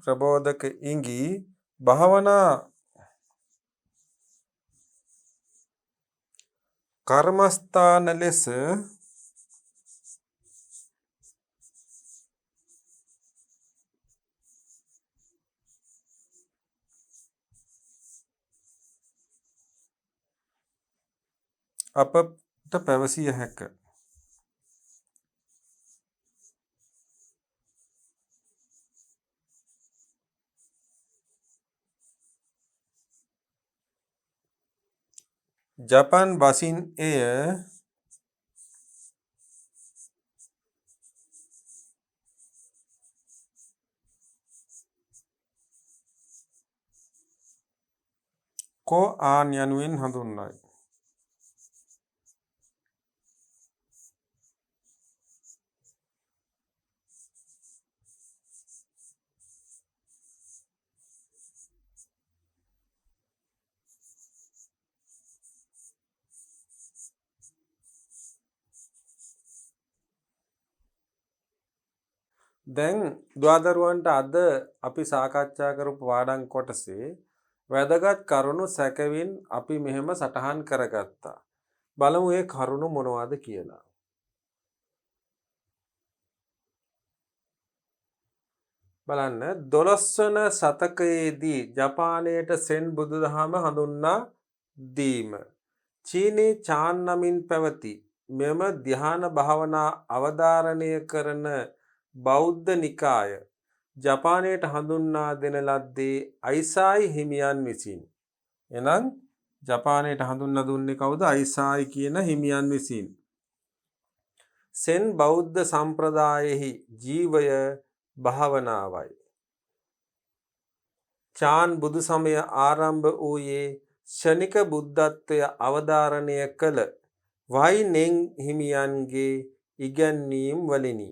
ප්‍රබෝධක ඉඟි භාවනා කර්මස්ථාන ලෙස අපට පැවසිය හැක. ජපන් බසින් එය කොආන් යනුවෙන් හඳුන්වයි. දැන් දුවදරුවන්ට අද අපි සාකච්ඡා කරපු පාඩම් කොටසේ වැදගත් කරුණු සැකවින් අපි මෙහෙම සටහන් කරගත්තා. බලමු ඒ කරුණු මොනවද කියලා. බලන්න 12 වන શතකයේදී ජපානයට සෙන් බුදුදහම හඳුන්වා දීම. චීනයේ චාන් නමින් පැවති මෙම ධ්‍යාන භාවනා අවධාරණය කරන බෞද්ධ නිකාය ජපානයට හඳුන්වා දෙන ලද්දේ අයිසායි හිමියන් විසින්. එනම් ජපානයට හඳුන්වා දුන්නේ කවුද? අයිසායි කියන හිමියන් විසින්. සෙන් බෞද්ධ සම්ප්‍රදායෙහි ජීවය භාවනාවයි. චාන් බුදු සමය ආරම්භ වූයේ ශනික බුද්ධත්වය අවධාරණය කළ වයිනෙන් හිමියන්ගේ ඉගැන්වීම් වලිනි.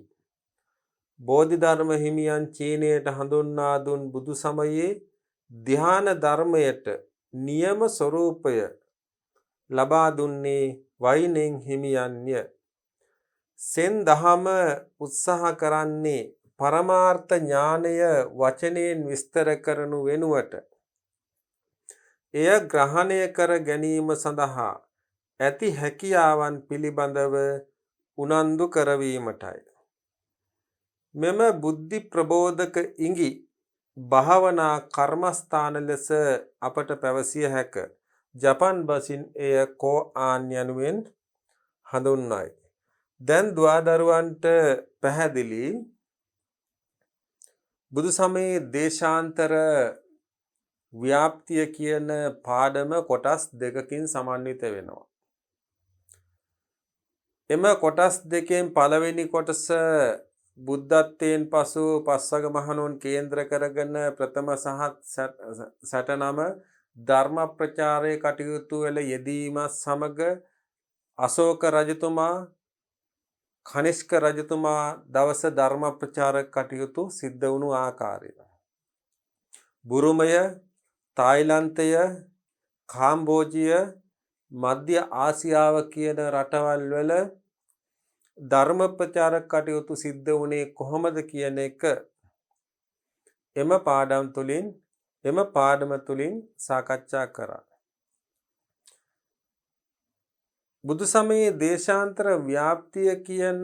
බෝධිධර්ම හිමියන් චීනයට හඳුන්වා දුන් බුදු සමයේ ධ්‍යාන ධර්මයට නියම ස්වરૂපය ලබා දුන්නේ වයිනෙන් හිමියන්ය. සෙන් දහම උත්සාහ කරන්නේ පරමාර්ථ ඥානය වචනයෙන් විස්තර කරනු වෙනුවට එය ග්‍රහණය කර ගැනීම සඳහා ඇති හැකියාවන් පිළිබඳව උනන්දු කරවීමටයි. මෙම බුද්ධි ප්‍රබෝධක ඉඟි භාවනා කර්මස්ථාන ලෙස අපට පැවසිය හැක. ජපන් බසින් එය කොආන් යනුවෙන් හඳුන්වයි. දැන් දුවදරුවන්ට පැහැදිලි බුදු සමයේ දේශාන්තර ව්‍යාප්තිය කියන පාඩම කොටස් දෙකකින් සමන්විත වෙනවා. එම කොටස් දෙකෙන් පළවෙනි කොටස බුද්ධත්වයෙන් පසු පස්වග මහණුන් කේන්ද්‍ර කරගෙන ප්‍රථම සටනම ධර්ම ප්‍රචාරයේ කටයුතු වල යෙදීමත් සමග අශෝක රජතුමා කනිෂ්ක රජතුමා දවස ධර්ම ප්‍රචාරක කටයුතු සිද්ධ වුණු ආකාරය. බුරුමය, තායිලන්තය, කාම්බෝජිය, මධ්‍ය ආසියාව කියන රටවල් වල ධර්ම ප්‍රචාරක කටයුතු සිද්ධ වුණේ කොහොමද කියන එක එම පාඩම තුලින් සාකච්ඡා කරා. බුදු සමයේ දේශාන්තර ව්‍යාප්තිය කියන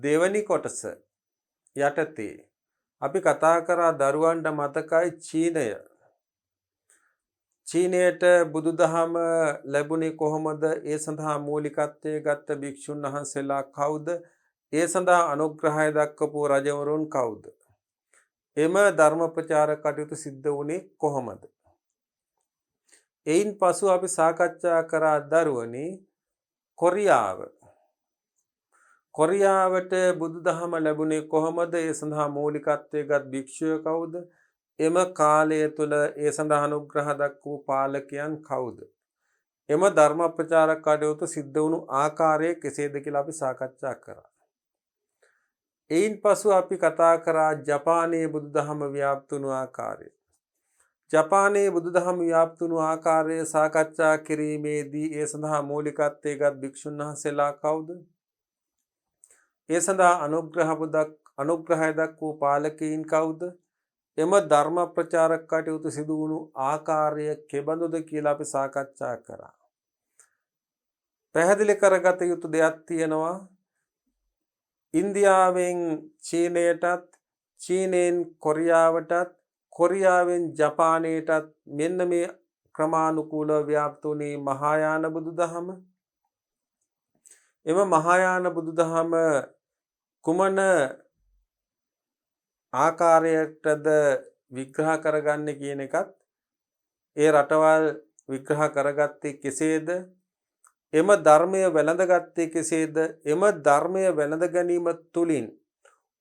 දෙවනි කොටස යටතේ අපි කතා කරා දරුවන්ට මතකයි චීනයට බුදුදහම ලැබුණේ කොහොමද? ඒ සඳහා මූලිකත්වයේ ගත්ත භික්ෂුන් වහන්සේලා කවුද? ඒ සඳහා අනුග්‍රහය දක්වපු රජවරුන් කවුද? එම ධර්ම ප්‍රචාරක කටයුතු සිද්ධ වුණේ කොහොමද? එයින් පසු අපි සාකච්ඡා කරා දරුවනි කොරියාව. කොරියාවට බුදුදහම ලැබුණේ කොහොමද? ඒ සඳහා මූලිකත්වයේගත් භික්ෂුව කවුද? එම කාලය තුල ඒ සඳහා අනුග්‍රහ දක්වූ පාලකයන් කවුද? එම ධර්ම ප්‍රචාරක කටයුතු සිද්ධ වුණු ආකාරය කෙසේද කියලා අපි සාකච්ඡා කරා. එයින් පසු අපි කතා කරා ජපානයේ බුදුදහම ව්‍යාප්ත වුණු ආකාරය. ජපානයේ බුදුදහම ව්‍යාප්ත වුණු ආකාරය සාකච්ඡා කිරීමේදී ඒ සඳහා මූලිකත්වයේගත් භික්ෂුන් වහන්සේලා කවුද? ඒ සඳහා අනුග්‍රහය දක්වූ පාලකයින් කවුද? එම ධර්ම ප්‍රචාරක කටයුතු සිදු වුණු ආකාරය කෙබඳුද කියලා අපි සාකච්ඡා කරා. පැහැදිලි කරගත යුතු දෙයක් තියෙනවා. ඉන්දියාවෙන් චීනයටත්, චීනෙන් කොරියාවටත්, කොරියාවෙන් ජපානයටත් මෙන්න මේ ක්‍රමානුකූලව ව්‍යාප්ත වුණේ මහායාන බුදුදහම. එම මහායාන බුදුදහම කුමන ආකාරයටද විග්‍රහ කරගන්නේ කියන එකත් ඒ රටවල් විග්‍රහ කරගත්තේ කෙසේද? එම ධර්මය වැළඳගත්තේ කෙසේද? එම ධර්මය වැළඳ ගැනීම තුළින්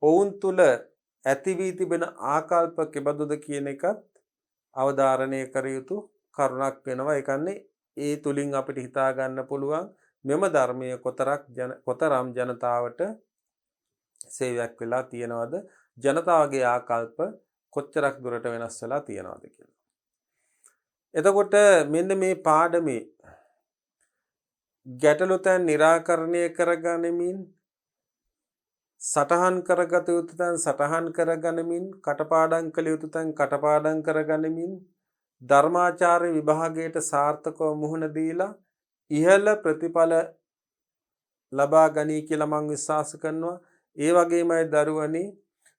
ඔවුන් තුල ඇති වී තිබෙන ආකල්ප කෙබඳුද කියන එකත් අවධාරණය කර යුතු කරුණක් වෙනවා. ඒ කියන්නේ ඒ තුලින් අපිට හිතා ගන්න පුළුවන් මෙම ධර්මය කොතරම් ජනතාවට සේවයක් වෙලා තියෙනවද? ජනතාවගේ ආකල්ප කොච්චරක් දුරට වෙනස් වෙලා තියෙනවද කියලා. එතකොට මෙන්න මේ පාඩමේ ගැටලු තැන් निराකරණය කරගනිමින්, සටහන් කරගත යුතු තැන් සටහන් කරගනිමින්, කටපාඩම් කළ යුතු තැන් කටපාඩම් කරගනිමින් ධර්මාචාර්ය විභාගයට සාර්ථකව මුහුණ දීලා ඉහළ ප්‍රතිඵල ලබා ගනී කියලා මම විශ්වාස කරනවා. ඒ වගේමයි දරුවනි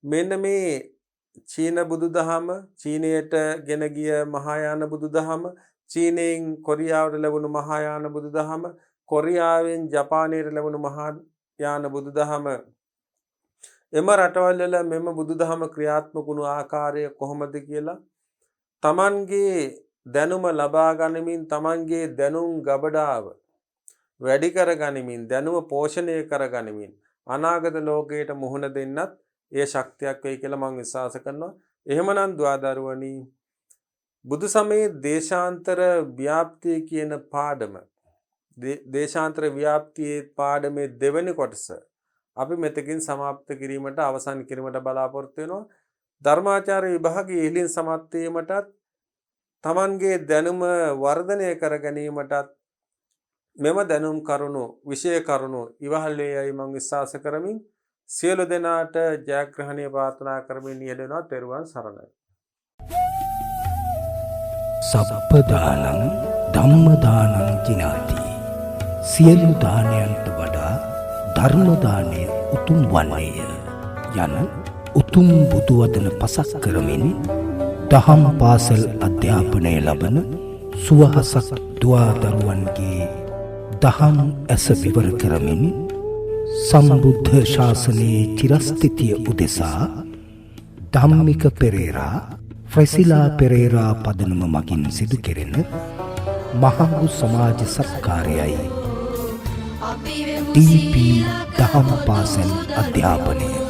මෙන්න මේ චීන බුදුදහම, චීනයට ගෙන ගිය මහායාන බුදුදහම, චීනෙන් කොරියාවට ලැබුණු මහායාන බුදුදහම, කොරියාවෙන් ජපානයට ලැබුණු මහායාන බුදුදහම, එම රටවල් වල මෙම බුදුදහම ක්‍රියාත්මක වුණු ආකාරය කොහොමද කියලා තමන්ගේ දැනුම ලබා ගනිමින්, තමන්ගේ දැනුම් ගබඩාව වැඩි කර ගනිමින්, දැනුම පෝෂණය කර ගනිමින් අනාගත ලෝකයට මුහුණ දෙන්නත් ඒ ශක්තියක් වෙයි කියලා මම විශ්වාස කරනවා. එහෙමනම් දුවදරුවනි බුදු සමයේ දේශාන්තර ව්‍යාප්තිය කියන පාඩම, දේශාන්තර ව්‍යාප්තියේ පාඩමේ දෙවෙනි කොටස අපි මෙතකින් સમાપ્ત කිරීමට, අවසන් කිරීමට බලාපොරොත්තු වෙනවා. ධර්මාචාර්ය විභාගයේ ඉහළින් සමත් වීමටත්, තමන්ගේ දැනුම වර්ධනය කර ගැනීමටත් මෙම දැනුම් කරුණු, විෂය කරුණු ඉවහල් වේයයි මම විශ්වාස කරමින් සියලු දෙනාට ජයග්‍රහණය ප්‍රාර්ථනා කරමින් යෙදෙනවා. තෙරුවන් සරණයි. සප්පදානං ධම්මදානං ජිනාති. සියලු දානයන්ට වඩා ධර්ම දානය උතුම් වන්නේය යන උතුම් බුදු වදන පසක් කරමින් දහම් පාසල් අධ්‍යාපනය ලබන සුවහසක් දුවා දරුවන්ගේ දහම් ඇස විවර කරමින් සම්බුද්ධ ශාසනයේ චිරස්ථිතිය උදෙසා ධම්මික පෙරේරා, ෆ්‍රැසිලා පෙරේරා පදනම මගින් සිදු කෙරෙන මහඟු සමාජ සත්කාරයයි අපි වෙමු ටීපී සීලක දහම් පාසල් බුදු අධ්‍යාපනය.